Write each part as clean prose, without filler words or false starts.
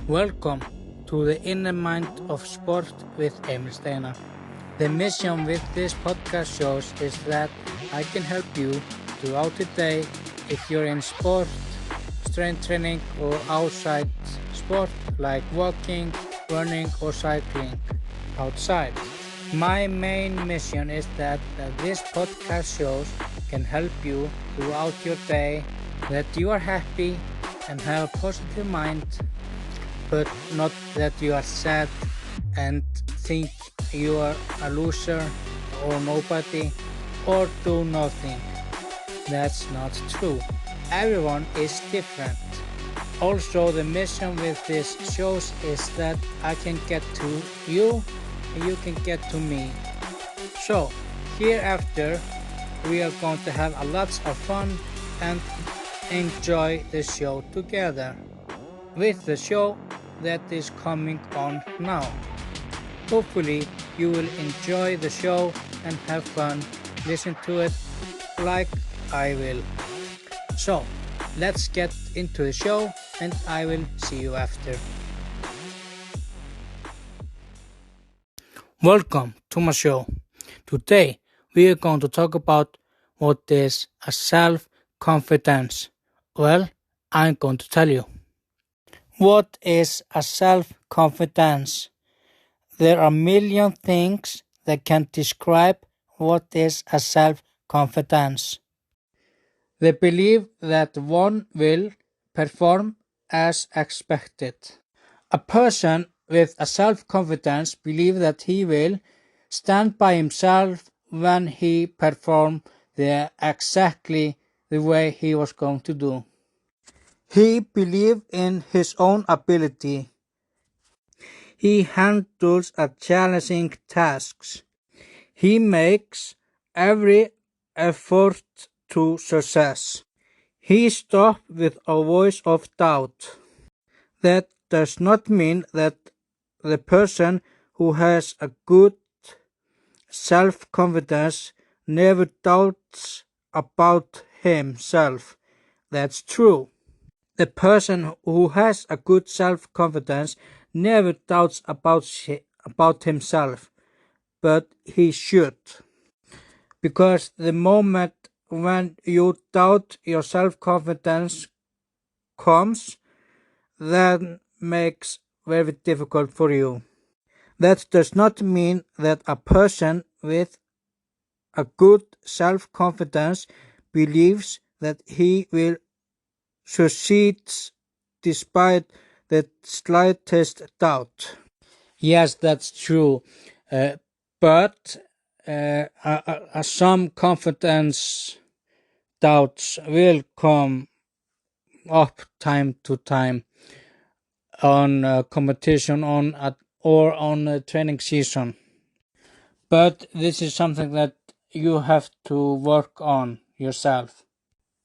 Welcome to the Inner Mind of Sport with Emil Steinar. The mission with this podcast shows is that I can help you throughout the day if you're in sport, strength training or outside sport like walking, running or cycling outside. My main mission is that this podcast shows can help you throughout your day, that you are happy and have a positive mind, but not that you are sad and think you are a loser or nobody or do nothing. That's not true. Everyone is different. Also, the mission with this shows is that I can get to you and you can get to me. So, hereafter we are going to have a lot of fun and enjoy the show together with the show that is coming on now. Hopefully you will enjoy the show and have fun, listen to it like I will. So let's get into the show and I will see you after. Welcome to my show. Today we are going to talk about what is a self-confidence. Well, I'm going to tell you. What is a self-confidence? There are a million things that can describe what is a self-confidence. The belief that one will perform as expected. A person with a self-confidence believes that he will stand by himself when he performs exactly the way he was going to do. He believes in his own ability. He handles challenging tasks. He makes every effort to success. He stops with a voice of doubt. That does not mean that the person who has a good self-confidence never doubts about himself. That's true. The person who has a good self-confidence never doubts about himself, but he should. Because the moment when you doubt your self-confidence comes, that makes very difficult for you. That does not mean that a person with a good self-confidence believes that he will succeed despite the slightest doubt. Yes, that's true. But some confidence doubts will come up time to time on competition or on a training season. But this is something that you have to work on yourself.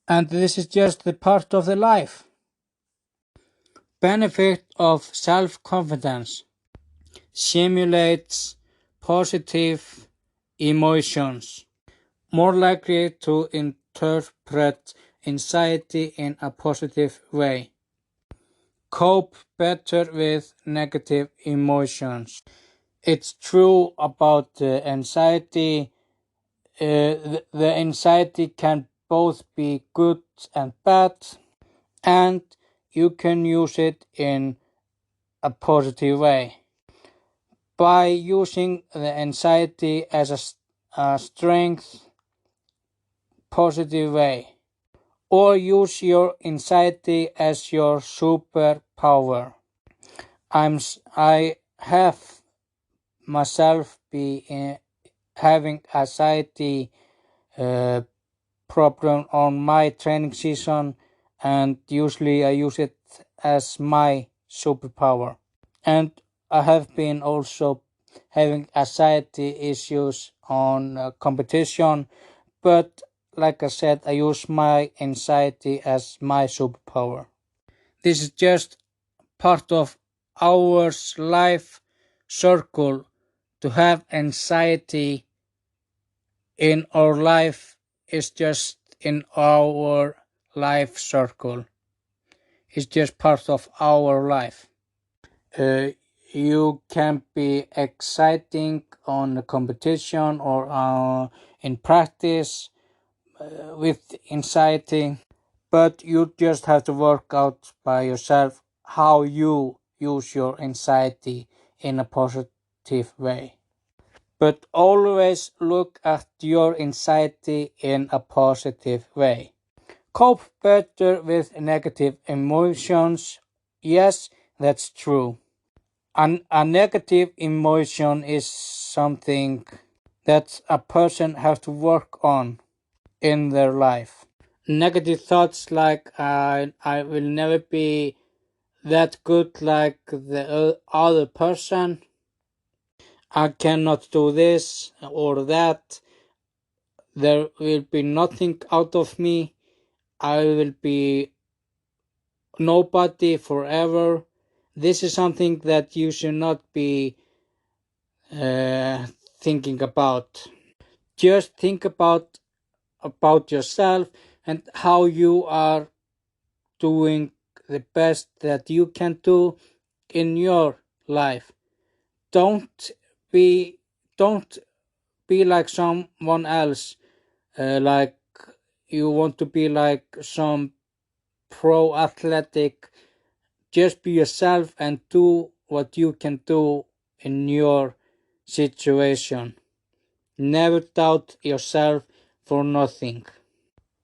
And this is just the part of the life. Benefit of self-confidence. Simulates positive emotions. More likely to interpret anxiety in a positive way. Cope better with negative emotions. It's true about anxiety. The anxiety can both be good and bad, and you can use it in a positive way. By using the anxiety as a strength, positive way, or use your anxiety as your superpower. I have myself be having anxiety problem on my training season, and usually I use it as my superpower. And I have been also having anxiety issues on competition, but like I said, I use my anxiety as my superpower. This is just part of our life circle. To have anxiety in our life is just in our life circle. It's just part of our life. Uh, you can be exciting on a competition or in practice with anxiety, but you just have to work out by yourself how you use your anxiety in a positive way. But always look at your anxiety in a positive way. Cope better with negative emotions. Yes, that's true. A negative emotion is something that a person has to work on in their life. Negative thoughts like I will never be that good like the other person. I cannot do this or that. There will be nothing out of me. I will be nobody forever. This is something that you should not be uh, thinking about. Just think about yourself and how you are doing the best that you can do in your life. Don't be don't be like someone else, like you want to be like some pro athletic. Just be yourself and do what you can do in your situation. Never doubt yourself for nothing.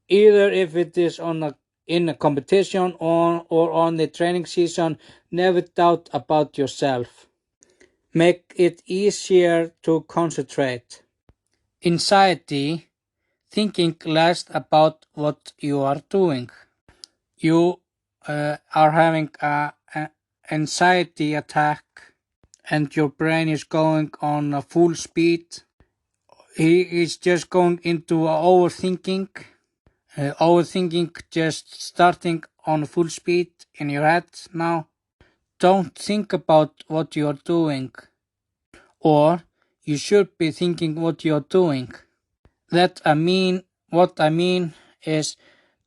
Either if it is in a competition or on the training season, never doubt about yourself. Make it easier to concentrate. Anxiety, thinking less about what you are doing. You are having an anxiety attack and your brain is going on a full speed. He is just going into overthinking. Overthinking just starting on full speed in your head now. Don't think about what you're doing, or you should be thinking what you're doing. What I mean is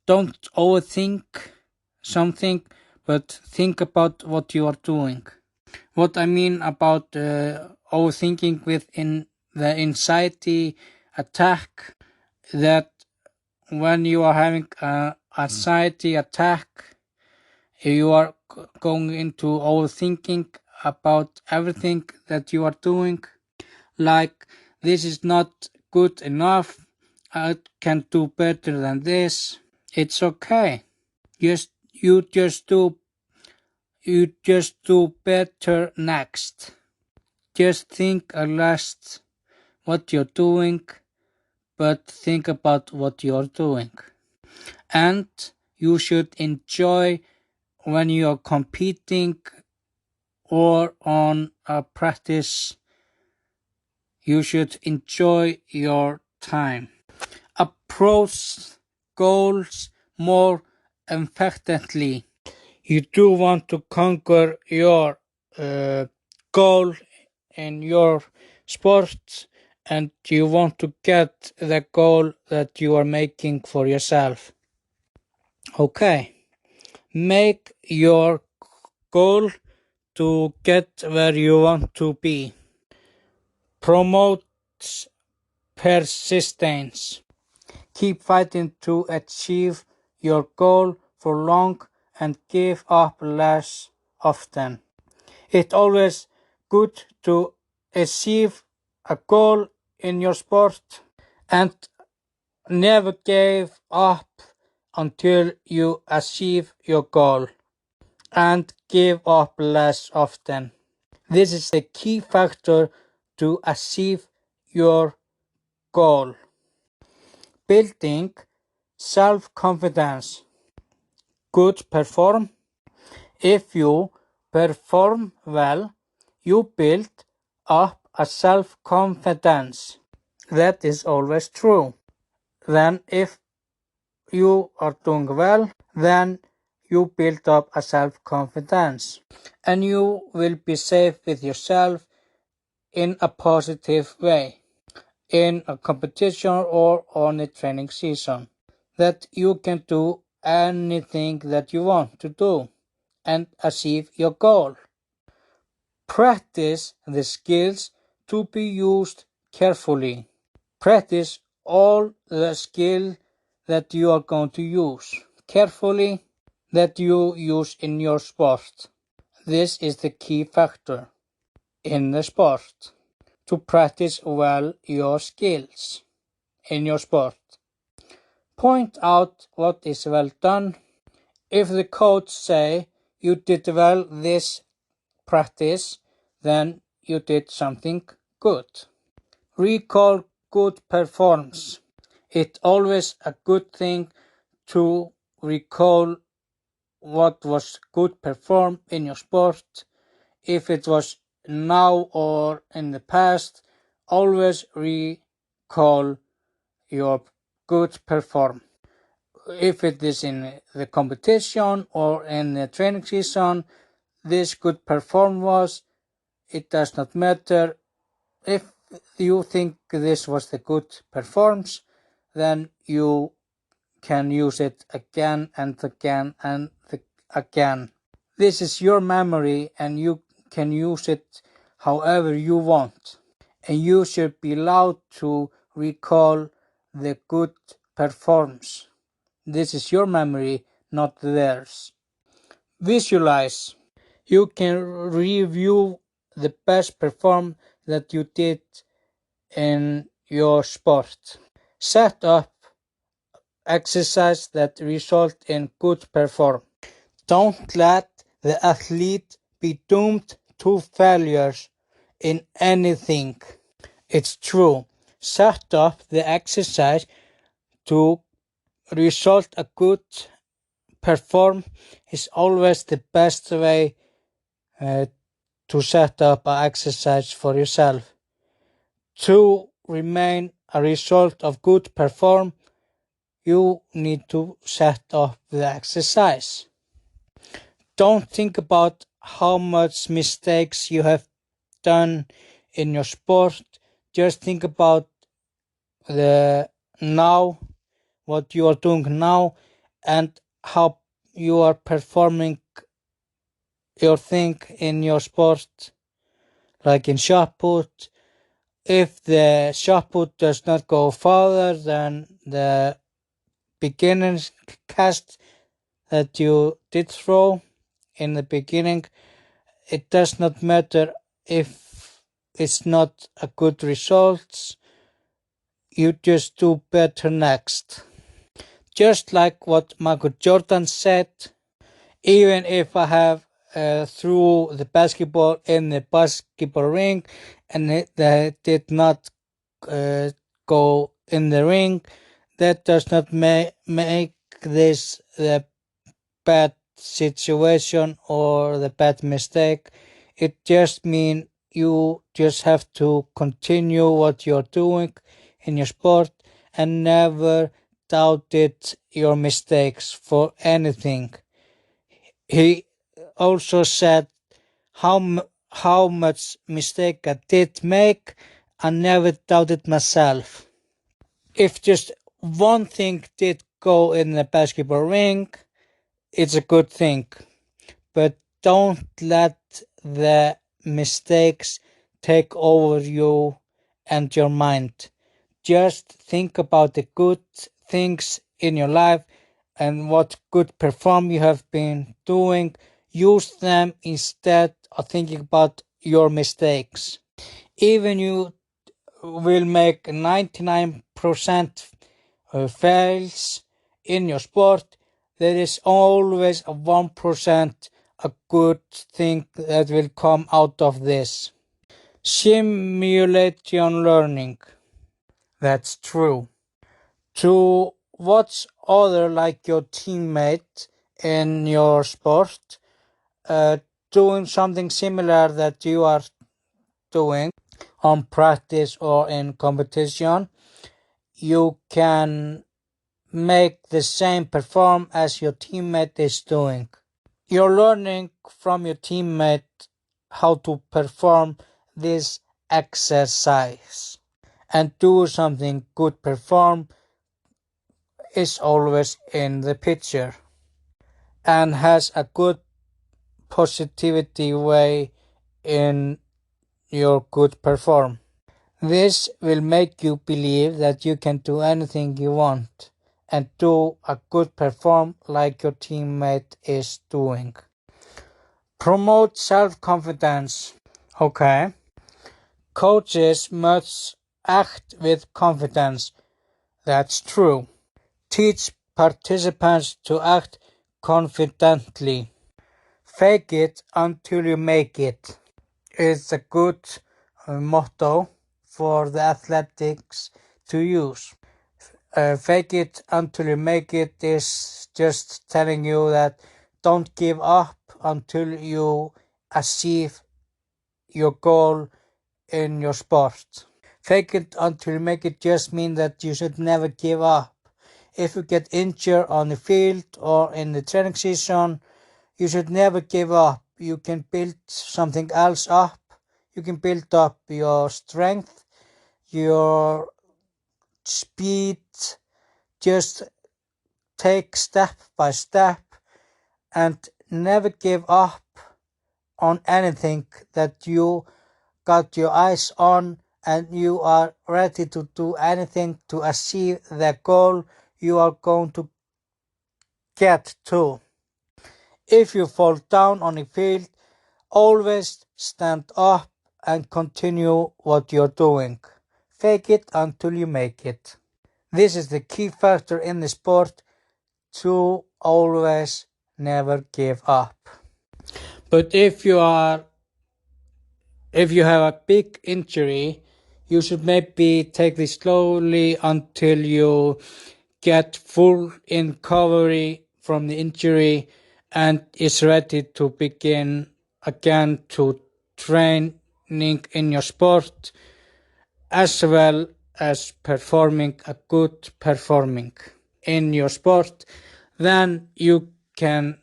don't overthink something, but think about what you are doing. What I mean about overthinking within the anxiety attack, that when you are having an anxiety attack, you are going into overthinking about everything that you are doing. Like, this is not good enough. I can do better than this. It's okay. You just do better next. Just think less what you're doing, but think about what you're doing. And you should enjoy when you're competing or on a practice. You should enjoy your time. Approach goals more effectively. You do want to conquer your goal in your sport, and you want to get the goal that you are making for yourself. Okay, make your goal to get where you want to be. Promote persistence. Keep fighting to achieve your goal for long and give up less often. It's always good to achieve a goal in your sport and never give up until you achieve your goal, and give up less often. This is the key factor to achieve your goal. Building self-confidence. Good perform. If you perform well, you build up a self-confidence. That is always true. Then if you are doing well, then you build up a self-confidence. And you will be safe with yourself in a positive way, in a competition or on a training season, that you can do anything that you want to do and achieve your goal. Practice the skills to be used carefully. Practice all the skill that you are going to use carefully, that you use in your sport. This is the key factor in the sport, to practice well your skills in your sport. Point out what is well done. If the coach say you did well this practice, then you did something good. Recall good performance. It's always a good thing to recall what was good performed in your sport. If it was now or in the past, always recall your good perform. If it is in the competition or in the training season, this good perform was, it does not matter. If you think this was the good performance, then you can use it again and again and again. This is your memory and you can use it however you want. And you should be allowed to recall the good performance. This is your memory, not theirs. Visualize. You can review the best perform that you did in your sport. Set up exercise that result in good perform. Don't let the athlete be doomed to failures in anything. It's true. Set up the exercise to result a good perform is always the best way to set up an exercise for yourself. To remain a result of good perform, you need to set up the exercise. Don't think about how much mistakes you have done in your sport. Just think about the now, what you are doing now, and how you are performing your thing in your sport, like in shot put. If the shot put does not go farther than the beginning cast that you did throw in the beginning, it does not matter if it's not a good result. You just do better next. Just like what Michael Jordan said, even if I have threw the basketball in the basketball ring and it did not go in the ring, that does not make this the bad situation or the bad mistake. It just means you just have to continue what you're doing in your sport and never doubted your mistakes for anything. He also said how much mistake I did make, I never doubted myself. If just one thing did go in the basketball ring, it's a good thing. But don't let the mistakes take over you and your mind. Just think about the good things in your life and what good perform you have been doing. Use them instead of thinking about your mistakes. Even you will make 99% fails in your sport, there is always a 1% a good thing that will come out of this. Simulation learning. That's true. To watch other like your teammate in your sport doing something similar that you are doing on practice or in competition, you can make the same perform as your teammate is doing. You're learning from your teammate how to perform this exercise, and do something good perform is always in the picture and has a good positivity way in your good perform. This will make you believe that you can do anything you want and do a good perform like your teammate is doing. Promote self-confidence. Okay. Coaches must act with confidence. That's true. Teach participants to act confidently. Fake it until you make it. It's a good motto for the athletics to use. Fake it until you make it is just telling you that don't give up until you achieve your goal in your sport. Fake it until you make it just means that you should never give up. If you get injured on the field or in the training season, you should never give up. You can build something else up. You can build up your strength, your speed. Just take step by step and never give up on anything that you got your eyes on, and you are ready to do anything to achieve the goal you are going to get to. If you fall down on the field, always stand up and continue what you're doing. Fake it until you make it. This is the key factor in the sport, to always never give up. But if you have a big injury, you should maybe take this slowly until you get full recovery from the injury and is ready to begin again to training in your sport, as well as performing a good performing in your sport. Then you can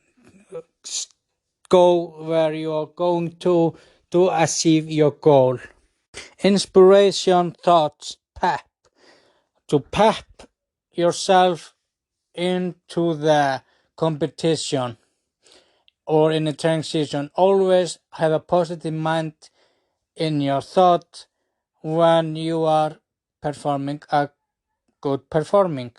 go where you are going to achieve your goal. Inspiration thoughts, pep. To pep yourself into the competition or in a training season, always have a positive mind in your thought when you are performing a good performing.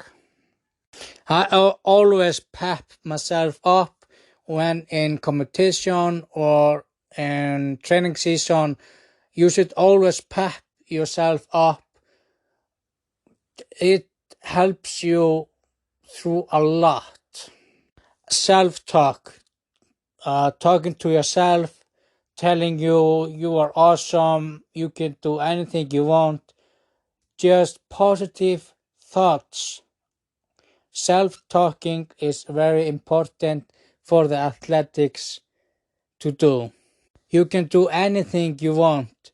I always pep myself up when in competition or in training season. You should always pep yourself up. It helps you through a lot. Self-talk, talking to yourself, telling you are awesome, you can do anything you want. Just positive thoughts. Self-talking is very important for the athletics to do. You can do anything you want.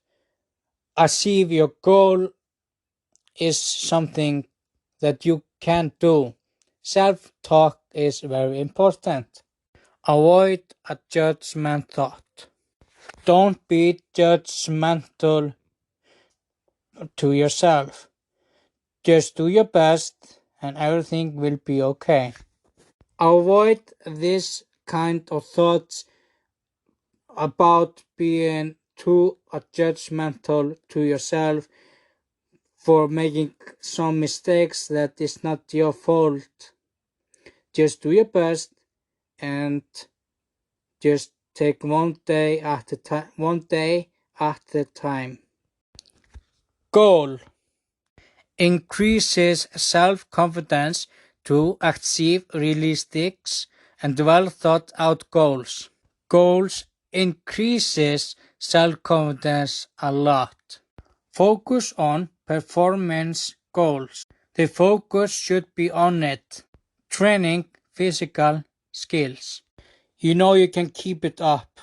Achieve your goal is something that you can do. Self-talk is very important. Avoid a judgment thought. Don't be judgmental to yourself. Just do your best and everything will be okay. Avoid this kind of thoughts about being too judgmental to yourself for making some mistakes that is not your fault. Just do your best and just take one day at a time. Goal increases self-confidence to achieve realistic and well thought out goals. Goals increases self-confidence a lot. Focus on performance goals. The focus should be on it. Training physical skills. You know you can keep it up.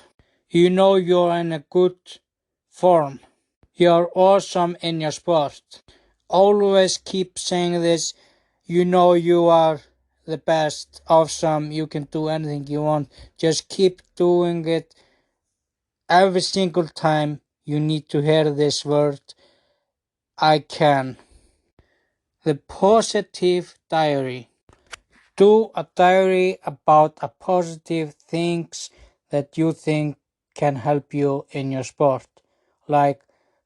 You know you're in a good form. You're awesome in your sport. Always keep saying this. You know you are the best, awesome, you can do anything you want. Just keep doing it. Every single time you need to hear this word, I can. The positive diary. Do a diary about a positive things that you think can help you in your sport, like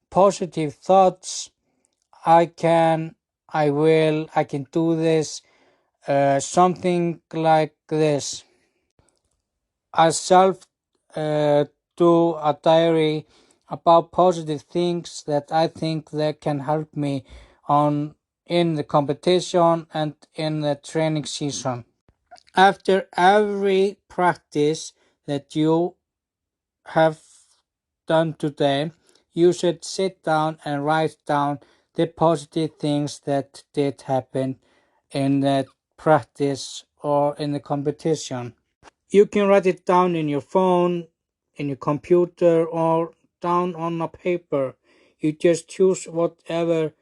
positive thoughts. I can, I will, I can do this, something like this. I self do a diary about positive things that I think that can help me on in the competition and in the training season. After every practice that you have done today, you should sit down and write down the positive things that did happen in the practice or in the competition. You can write it down in your phone, in your computer, or down on a paper. You just choose whatever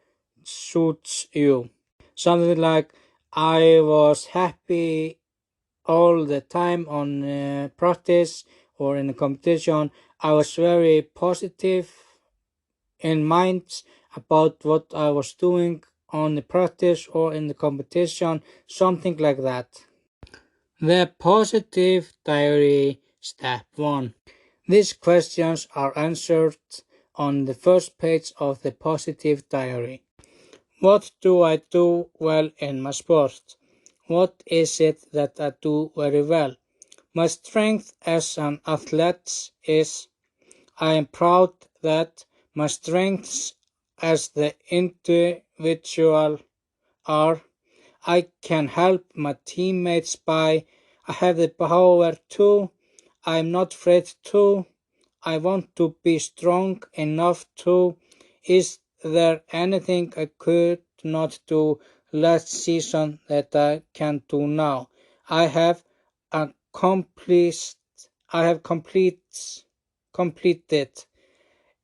suits you. Something like, I was happy all the time on practice or in the competition. I was very positive in mind about what I was doing on the practice or in the competition, something like that. The positive diary, step 1. These questions are answered on the first page of the positive diary. What do I do well in my sport? What is it that I do very well? My strength as an athlete is I am proud that my strengths as the individual are I can help my teammates by I have the power to, I'm not afraid to, I want to be strong enough to, is there anything I could not do last season that I can do now? I have accomplished, I have completed.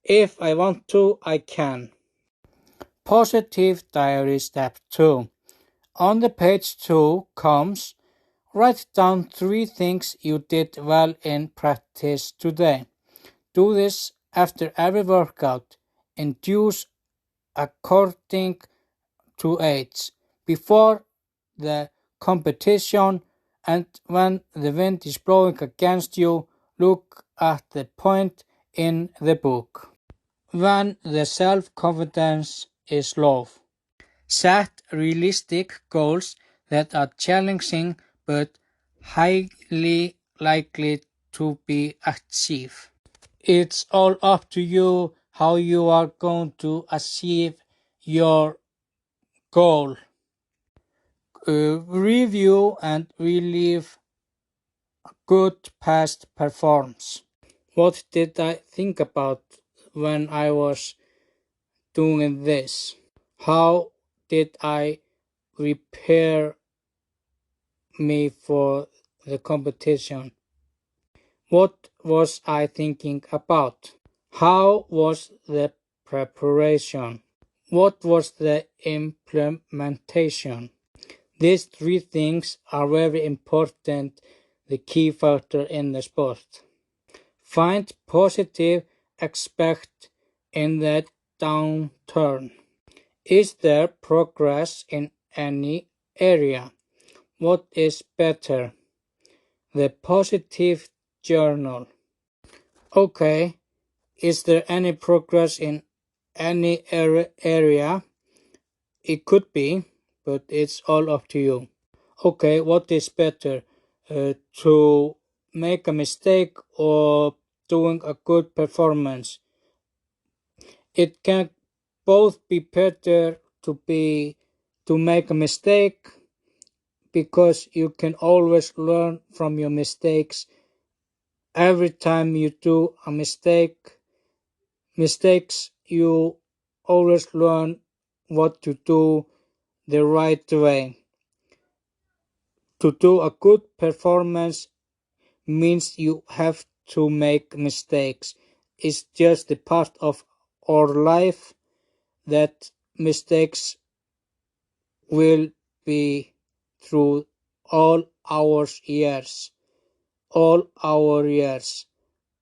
If I want to, I can. Positive diary step 2. On the page 2 comes, write down 3 things you did well in practice today. Do this after every workout. Induce according to age. Before the competition and when the wind is blowing against you, look at the point in the book. When the self-confidence is low. Set realistic goals that are challenging but highly likely to be achieved. It's all up to you how you are going to achieve your goal. Review and relive good past performance. What did I think about when I was doing this? How did I prepare me for the competition? What was I thinking about? How was the preparation? What was the implementation? These 3 things are very important, the key factor in the sport. Find positive aspect in the downturn. Is there progress in any area? What is better? The positive journal. Okay, is there any progress in any area? It could be, but it's all up to you. Okay, what is better? To make a mistake or doing a good performance? It can both be better to make a mistake, because you can always learn from your mistakes. Every time you do a mistakes, you always learn what to do the right way. To do a good performance means you have to make mistakes. It's just a part of our life that mistakes will be through all our years. All our years.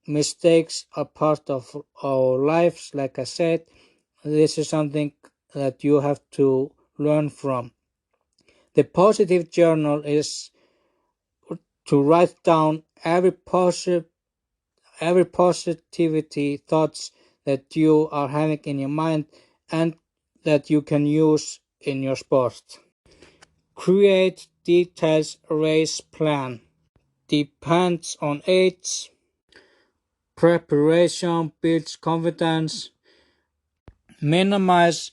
Mistakes are part of our lives. Like I said, this is something that you have to learn from. The positive journal is to write down every every positivity thoughts that you are having in your mind and that you can use in your sport. Create detailed race plan. Depends on age. Preparation builds confidence. Minimize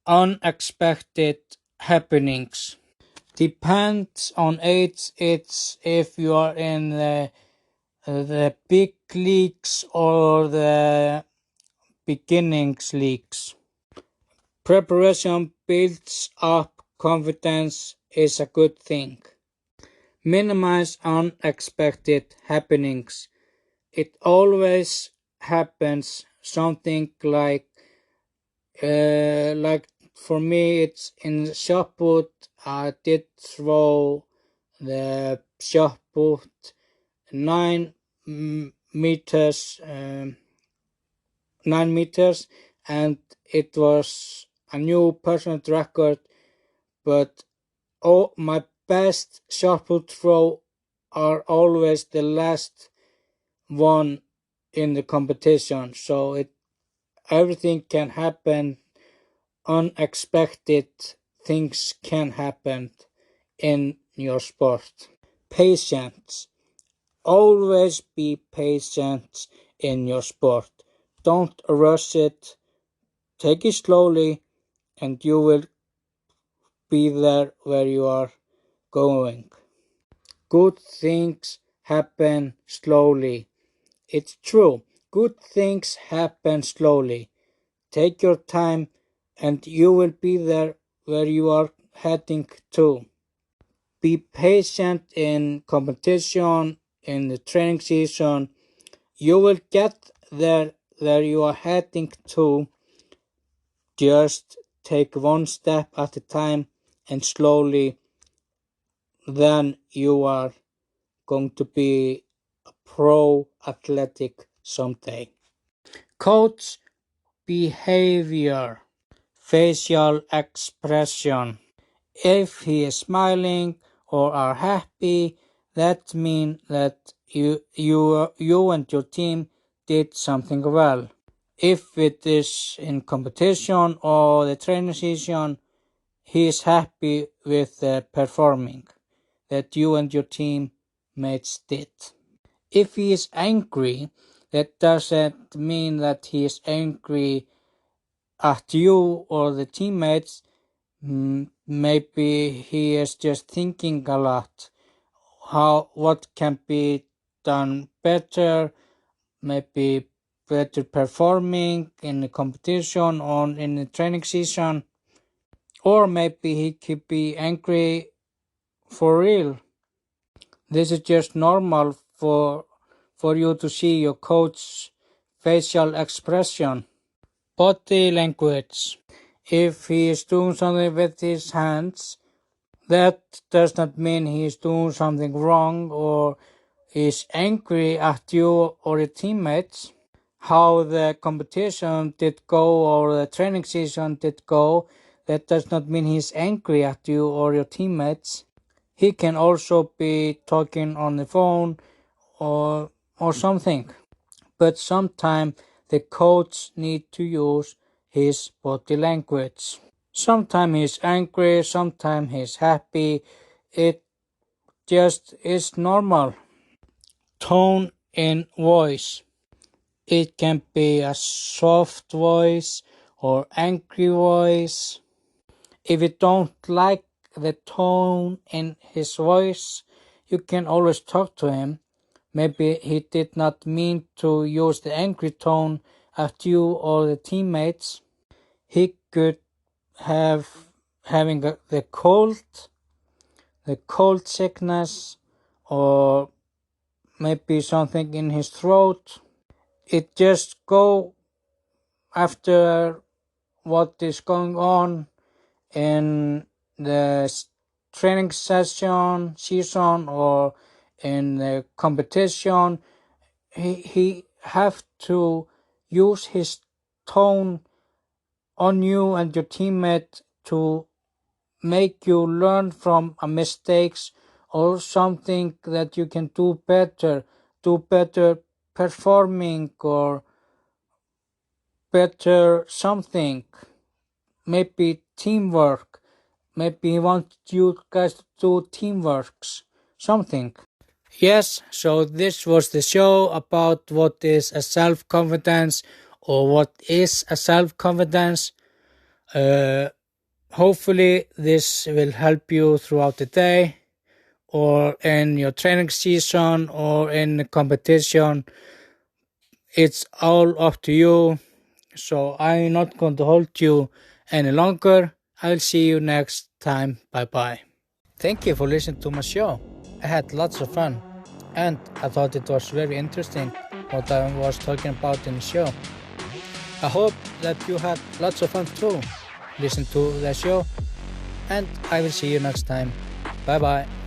unexpected happenings. Depends on age. It's if you are in the big leagues or the beginnings leagues. Preparation builds up confidence is a good thing. Minimize unexpected happenings. It always happens something like for me it's in shot put. I did throw the shot put 9 meters 9 meters, and it was a new personal record, but my best shot put throw are always the last one in the competition, so everything can happen. Unexpected things can happen in your sport. Patience. Always be patient in your sport. Don't rush it. Take it slowly and you will be there where you are going. Good things happen slowly. It's true. Good things happen slowly. Take your time and you will be there where you are heading to. Be patient in competition, in the training season. You will get there where you are heading to. Just take one step at a time and slowly, then you are going to be a pro athletic someday. Coach behavior, facial expression. If he is smiling or are happy, that means that you and your team did something well. If it is in competition or the training season, he is happy with the performing that you and your teammates did. If he is angry, that doesn't mean that he is angry at you or the teammates. Maybe he is just thinking a lot. What can be done better? Maybe better performing in the competition or in the training season. Or maybe he could be angry for real. This is just normal for you to see your coach's facial expression. Body language. If he is doing something with his hands, that does not mean he is doing something wrong or is angry at you or your teammates. How the competition did go or the training season did go, that does not mean he's angry at you or your teammates. He can also be talking on the phone or something. But sometimes the coach need to use his body language. Sometimes he's angry, sometimes he's happy. It just is normal. Tone in voice. It can be a soft voice or angry voice. If you don't like the tone in his voice, you can always talk to him. Maybe he did not mean to use the angry tone at you or the teammates. He could having the cold sickness, or maybe something in his throat. It just go after what is going on in the training season or in the competition. He have to use his tone on you and your teammate to make you learn from mistakes or something that you can do better performing or better something, maybe teamwork, maybe he wants you guys to do teamworks, something. Yes, so this was the show about what is a self-confidence or what is a self-confidence. Hopefully this will help you throughout the day or in your training season or in the competition. It's all up to you. So I'm not going to hold you any longer. I'll see you next time. Bye bye. Thank you for listening to my show. I had lots of fun and I thought it was very interesting what I was talking about in the show. I hope that you had lots of fun too. Listen to the show and I will see you next time. Bye bye.